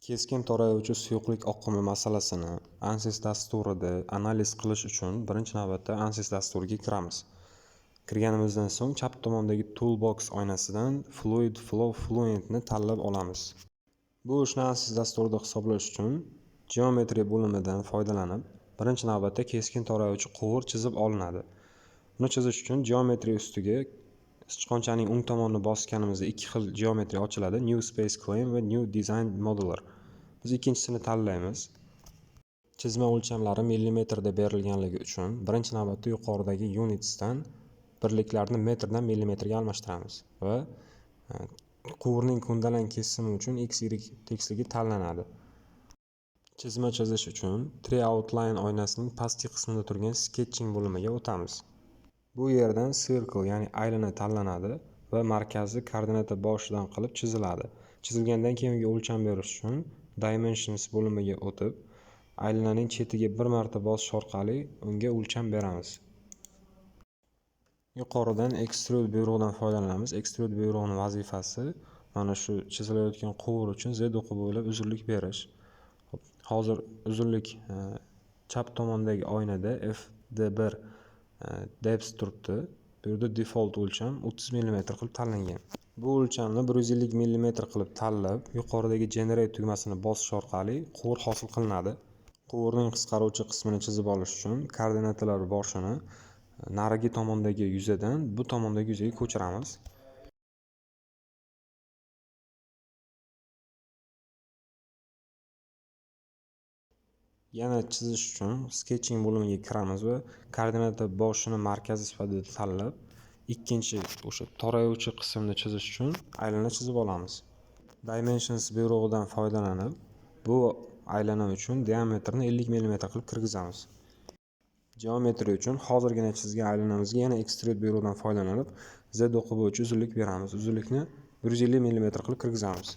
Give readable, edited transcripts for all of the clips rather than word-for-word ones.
Keskin torayuvchi suyuqlik oqimi masalasini ANSYS dasturida analiz qilish uchun birinchi navbatda ANSYS dasturiga kiramiz. Kirganimizdan so'ng chap tomondagi Toolbox oynasidan Fluid Flow Fluentni tanlab olamiz. Bu ishni ANSYS dasturida hisoblash uchun Geometry bo'limidan foydalanib, birinchi navbatda keskin torayuvchi quvur chizib olinadi. Buni chizish uchun Geometry ustiga sichqonchaning o'ng tomonini bosganimizda ikki xil geometriya ochiladi: New Space Claim va New Design Modeler. Biz ikkinchisini tanlaymiz. Chizma o'lchamlari millimetrda berilganligi uchun birinchi navbatda yuqoridagi unitsdan birliklarni metrdan millimetrga almashtiramiz va quvurning ko'ndalang kesimi uchun x, y teksligi tanlanadi. Chizma chizish uchun Tree Outline oynasining pastki qismida turgan Sketching bo'limiga o'tamiz. Bu yerdan circle ya'ni aylana tanlanadi va markazi koordinata boshidan qilib chiziladi. Chizilgandan keyin unga o'lcham berish uchun Dimensions bo'limiga o'tib, aylananing chetiga bir marta bosish orqali unga o'lcham beramiz. Yuqoridan Extrude buyrug'idan foydalanamiz. Extrude buyrug'ining vazifasi mana shu chizilayotgan quvur uchun Z o'qi bo'ylab uzunlik berish. Hozir uzunlik chap tomondagi oynada FD1 depth turibdi. Bu yerda default o'lcham 30 mm qilib tanlangan. Bu o'lchamni 150 mm qilib tanlab, yuqoridagi Generate tugmasini bosish orqali quvur hosil qilinadi. Quvurning qisqaruvchi qismini chizib olish uchun koordinatalar boshini narigi tomondagi yuzadan bu tomondagi yuzaga ko'chiramiz. Yana chizish uchun Sketching bo'limiga kiramiz va koordinata boshini markazi sifatida tanlab, ikkinchi o'sha torayuvchi qismni chizish uchun aylana chizib olamiz. Dimensions buyrug'idan foydalanib, bu aylana uchun diametrini 50 mm qilib kirgizamiz. Geometry uchun hozirgina chizgan aylanamizga yana Extrude buyrug'idan foydalanib, Z o'qi bo'yicha uzunlik beramiz. Uzunlikni 150 mm qilib kirgizamiz.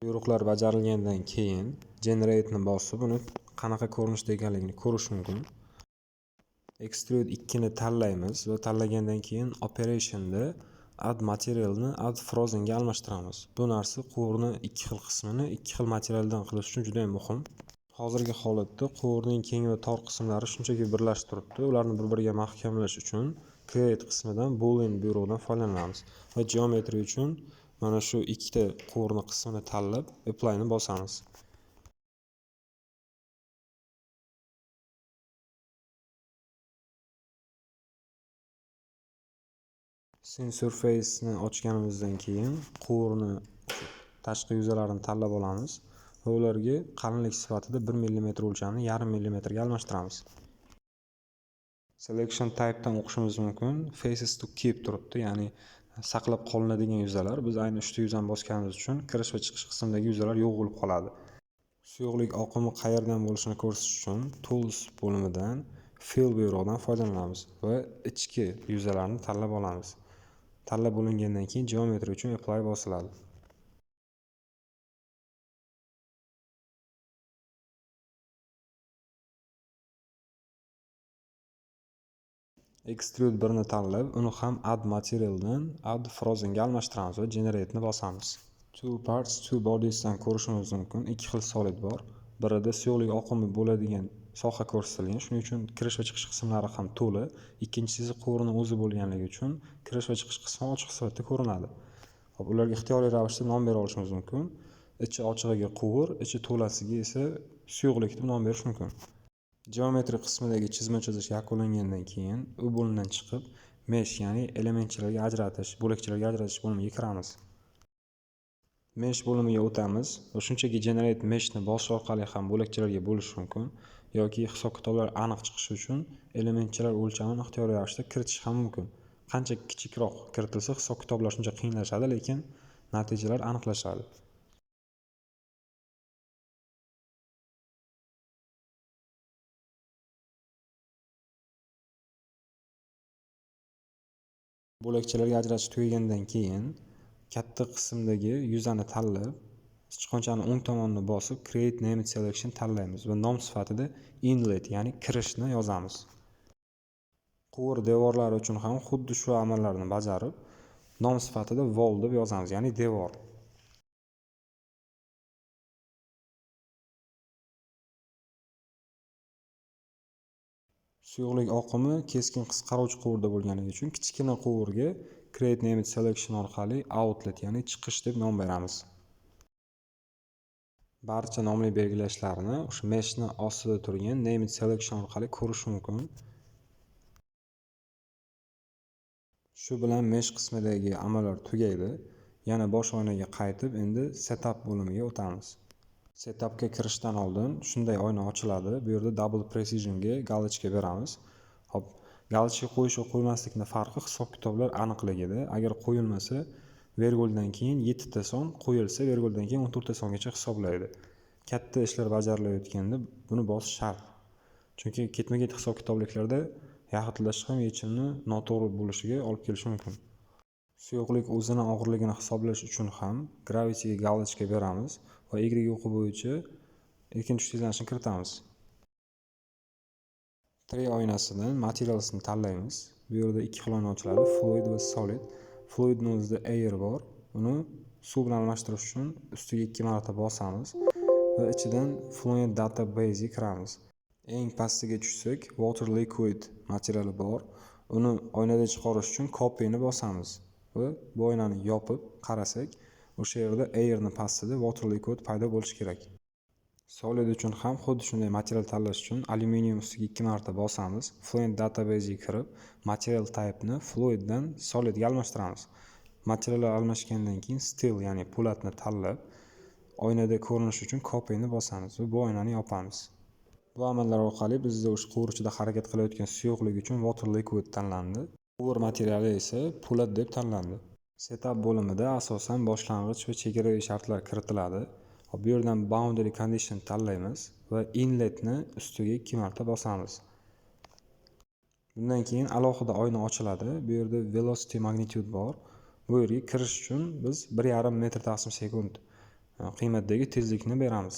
Buyruqlar bajarilgandan keyin Generate ni bosib, uni qanaqa ko'rinishda ekanligini ko'rish mumkin. Extrude 2 ni tanlaymiz va tanlagandan keyin Operation'da Add Material'ni Add Frozen ga almashtiramiz. Bu narsa quvurni ikki xil qismini ikki xil materialdan qilish uchun juda ham muhim. Hozirgi holatda quvurning keng va tor qismlari shunchaki birlashib turibdi. Ularni bir-biriga mahkamlash uchun Create qismidan Boolean buyrug'idan foydalanamiz va Geometry uchun mana shu ikkita quvurni qismini tanlab Apply ni bosamiz. Scene Surface ni ochganimizdan keyin quvurni tashqi yuzalarini tanlab olamiz va ularga qalinlik sifatida 1 mm o'lchamini 0,5 mm ga almashtiramiz. Selection Type'dan o'qishimiz mumkin. Faces to Keep turibdi, ya'ni saqlab qolinadigan yuzalar. Biz ayni uchta yuzani bosganimiz uchun kirish va chiqish qismidagi yuzalar yo'q bo'lib qoladi. Suyuqlik oqimi qayerdan bo'lishini ko'rsatish uchun Tools bo'limidan Fill buyrug'idan foydalanamiz va ichki yuzalarni tanlab olamiz. Tanlab olingandan keyin Geometry uchun Apply bosiladi. Extrude 1 ni tanlab, uni ham Add Material'dan Add Frozen ga almashtiramiz va Generate ni bosamiz. Two Parts, Two Bodies dan ko'rishimiz mumkin. Ikki xil solid bor. Birida suyuqlik oqimi bo'ladigan soha ko'rsatilgan. Shuning uchun kirish va chiqish qismlari ham to'la. Ikkinchisi esa quvurning o'zi bo'lganligi uchun kirish va chiqish qismi ochiq sifatida ko'rinadi. Hop, ularga ixtiyoriy ravishda nom bera olishimiz mumkin. Ichi ochiqiga quvur, ichi to'lasiga esa suyuqlik deb nom berish mumkin. Geometry qismidagi chizma chizish yakunlangandan keyin u bo'limdan chiqib, Mesh ya'ni elementlarga ajratish, bo'lakchalarga ajratish bo'limiga kiramiz. Mesh bo'limiga o'tamiz va shunchaki Generate Mesh ni bosish orqali ham bo'lakchalarga bo'lish mumkin yoki hisob-kitoblar aniq chiqishi uchun elementlar o'lchamini ixtiyoriy ravishda kiritish ham mumkin. Qancha kichikroq kiritilsa hisob-kitoblar shuncha qiyinlashadi, lekin natijalar aniqlashadi. Bo'lakchalarga ajratish tugagandan keyin katta qismdagi yuzani tanlab, sichqonchaning o'ng tomonini bosib Create Named Selection tanlaymiz va nom sifatida Inlet ya'ni kirishni yozamiz. Quvur devorlari uchun ham xuddi shu amallarni bajarib, nom sifatida Wall deb yozamiz, ya'ni devor. Suyuqlik oqimi keskin qisqaruvchi quvurda bo'lgani uchun kichkina quvurga Create Name It Selection orqali outlet ya'ni chiqish deb nom beramiz. Barcha nomli belgilashlarni o'sha meshni ostida turgan Name It Selection orqali ko'rish mumkin. Shu bilan mesh qismidagi amallar tugaydi. Yana bosh oynaga qaytib, endi Setup bo'limiga o'tamiz. Setupga kirishdan oldin shunday oyna ochiladi. Bu yerda Double Precision'ga galochka beramiz. Hop, galochka qo'yish va qo'ymaslikning farqi hisob-kitoblar aniqligida. Agar qo'yilmasa, verguldan keyin 7 ta son, qo'yilsa verguldan keyin 14 ta songacha hisoblaydi. Katta ishlar bajarilayotganda buni bosish shart. Chunki ketma-ket hisob-kitobliklarda yaxlitlash ham yechimni noto'g'ri bo'lishiga olib kelishi mumkin. Suyuqlik o'zini og'irligini hisoblash uchun ham gravityga galochka beramiz va Y o'qi bo'yicha erkin tush tezlanishini kiritamiz. Tray oynasidan materialsni tanlaymiz. Bu yerda ikki xil oyna ochiladi: fluid va solid. Fluidni o'zida air bor. Uni suv bilan almashtirish uchun ustiga 2 marta bosamiz va ichidan fluent database ga kiramiz. Eng pastiga tushsak, water liquid materiali bor. Uni oynadan chiqarish uchun copy ni bosamiz va bu oynani yopib qarasak, o'sha yerda air ni pastida water liquid paydo bo'lishi kerak. Solid uchun ham xuddi shunday material tanlash uchun alyuminium ustiga 2 marta bosamiz. Fluent database ga kirib, material type ni fluid dan solid ga almashtiramiz. Materiallar almashgandan keyin still ya'ni po'latni tanlab, oynada ko'rinish uchun copy ni bosamiz va bu oynani yopamiz. Bu amallar orqali bizda o'sha quvur ichida harakat qilayotgan suyuqlik uchun water liquid tanlandi. Quvur materiali esa po'lat deb tanlandi. Setup bo'limida asosan boshlang'ich va chegaraviy shartlar kiritiladi. Bu yerdan boundary condition tanlaymiz va inletni ustiga 2 marta bosamiz. Bundan keyin alohida oyna ochiladi. Bu yerda velocity magnitude bor. Bu yerga kirish uchun biz 1,5 metr taqsim sekund qiymatdagi tezlikni beramiz.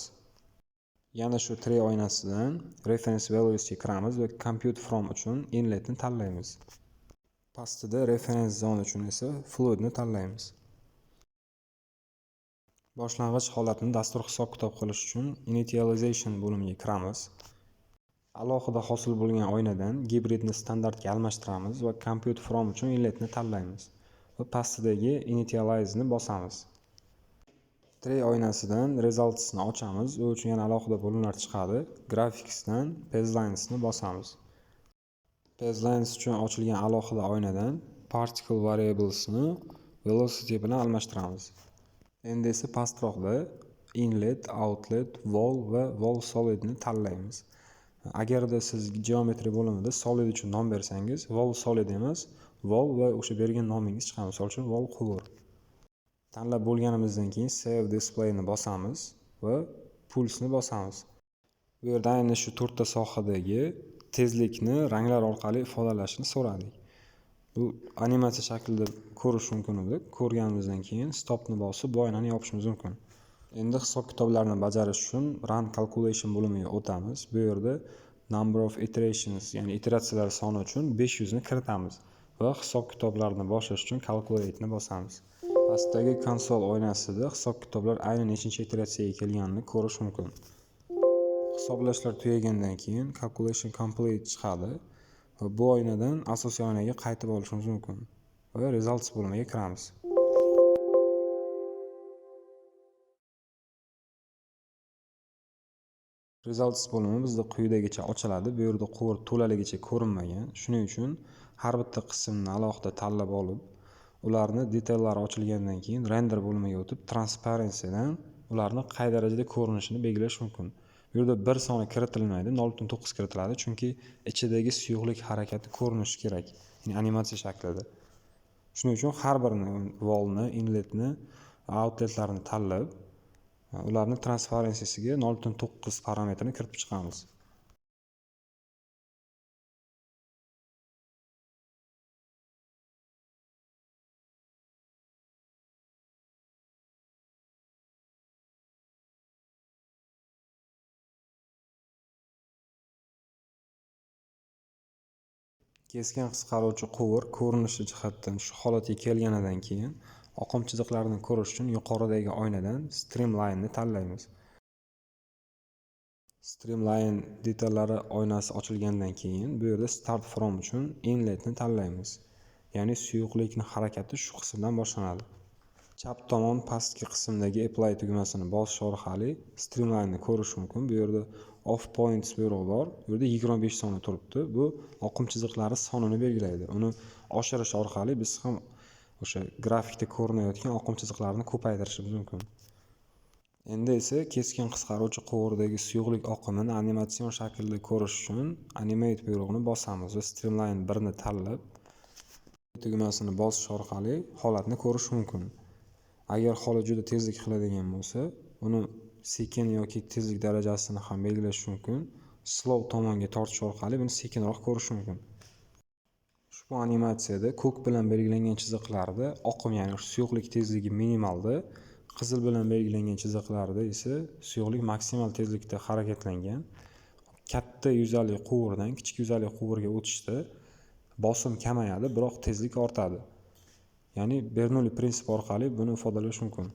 Yana shu tray oynasidan reference values ga kiramiz va compute from uchun inletni tanlaymiz. Pastida reference zone uchun esa fluid ni tanlaymiz. Boshlang'ich holatni dastur hisob-kitob qilish uchun initialization bo'limiga kiramiz. Alohida hosil bo'lgan oynadan gibridni standartga almashtiramiz va compute from uchun inletni tanlaymiz va pastidagi initialize ni bosamiz. Tray oynasidan results ni ochamiz. U uchun yana alohida bo'limlar chiqadi. Graphics dan page ni bosamiz. Page uchun ochilgan alohida oynadan particle variables ni velocity bilan almashtiramiz. Endi esa pastroqda inlet, outlet, wall va wall solid ni tanlaymiz. Agarda siz geometry bo'limida solid uchun nom bersangiz, wall solid emas, wall va o'sha bergan nomingiz chiqadi. Misol uchun wall quvur. Tanlab bo'lganimizdan keyin save display ni bosamiz va pulse ni bosamiz. Bu yerda aynan shu 4 ta sohadagi tezlikni ranglar orqali ifodalashni so'radik. Bu animatsiya shaklida ko'rish mumkin edi. Ko'rganimizdan keyin stopni bosib bu oynani yopishimiz mumkin. Endi hisob-kitoblarni bajarish uchun run calculation bo'limiga o'tamiz. Bu yerda number of iterations, ya'ni iteratsiyalar soni uchun 500 ni kiritamiz va hisob-kitoblarni boshlash uchun calculate ni bosamiz. Pastdagi konsol oynasida hisob-kitoblar aynan nechinchi iteratsiyaga kelganini ko'rish mumkin. Hisoblashlar tugagandan keyin calculation complete chiqadi va bu oynadan asosiy oynaga qaytib olishimiz mumkin va results bo'limiga kiramiz. Results bo'limi bizda quyidagicha ochiladi. Bu yerda quvur to'laligicha ko'rinmagan. Shuning uchun har bitta qismni alohida tanlab olib, ularni detallari ochilgandan keyin render bo'limiga o'tib, transparency dan ularni qay darajada ko'rinishini belgilash mumkin. Bu yerda 1 soni kiritilmaydi, 0.9 kiritiladi, chunki ichidagi suyuqlik harakati ko'rinishi kerak, ya'ni animatsiya shaklida. Shuning uchun har birini wallni, inletni, outletlarni tanlab, ularni transparencysiga 0.9 parametrini kiritib chiqamiz. Keskin qisqaruvchi quvur ko'rinishi jihatdan shu holatga kelganidan keyin oqim chiziqlarini ko'rish uchun yuqoridagi oynadan streamline ni tanlaymiz. Streamline detallari oynasi ochilgandan keyin bu yerda Start from uchun inletni tanlaymiz. Ya'ni suyuqlikni harakati shu qismdan boshlanadi. Chap tomon pastki qismdagi Apply tugmasini bosish orqali Streamline'ni ko'rish mumkin. Bu yerda Off Points buyrug'i bor. Bu yerda 25 soni turibdi. Bu oqim chiziqlari sonini belgilaydi. Uni oshirish orqali biz ham o'sha grafikda ko'rinayotgan oqim chiziqlarini ko'paytirishimiz mumkin. Endi esa keskin qisqaruvchi quvurdagi suyuqlik oqimini animatsion shaklda ko'rish uchun Animate buyrug'ini bosamiz va Streamline 1 ni tanlab tugmasini bosish orqali holatni ko'rish mumkin. Agar holat juda tezlik qiladigan bo'lsa, uni sekin yoki tezlik darajasini ham belgilash mumkin. Slow tomonga tortish orqali buni sekinroq ko'rish mumkin. Ushbu animatsiyada ko'k bilan belgilangan chiziqlarda oqim, ya'ni suyuqlik tezligi minimalda, qizil bilan belgilangan chiziqlarda esa suyuqlik maksimal tezlikda harakatlangan. Katta yuzali quvurdan kichik yuzali quvurga o'tishda bosim kamayadi, biroq tezlik ortadi. Ya'ni Bernoulli prinsipi orqali buni ifodalash mumkin.